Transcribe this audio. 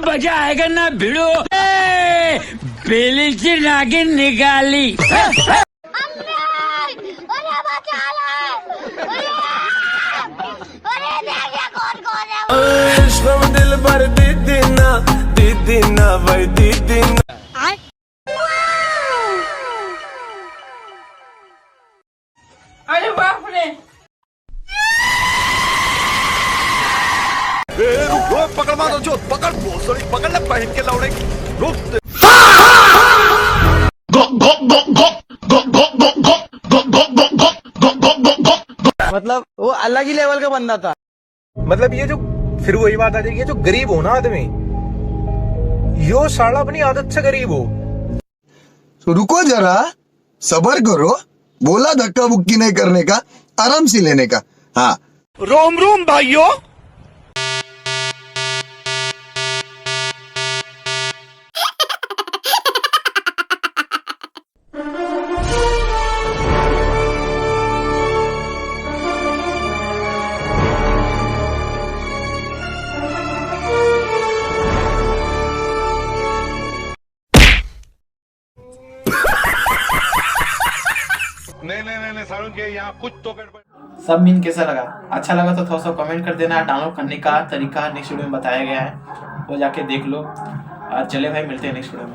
मजा आएगा ना भिड़ो। बेली नागिन निकाली। दिल भर दीदी ना भाई दीदी ना। अरे बाप रे। रुको, पकड़ मारो जो पकड़ पकड़ ले पहन के लौड़े रुक। मतलब वो अलग ही लेवल का बंदा था। मतलब ये जो फिर वही बात आ जाएगी, ये जो गरीब हो ना आदमी, यो साला अपनी आदत से गरीब हो। तो रुको जरा, सबर करो। बोला धक्का बुक्की नहीं करने का, आराम से लेने का। हाँ, रोम रोम भाइयों। नहीं सारुण के यहाँ कुछ तो गड़बड़। सब मीन कैसा लगा? अच्छा लगा तो थोड़ा सा कमेंट कर देना। डाउनलोड करने का तरीका नेक्स्ट वीडियो में बताया गया है, वो जाके देख लो। और चले भाई, मिलते हैं नेक्स्ट वीडियो में।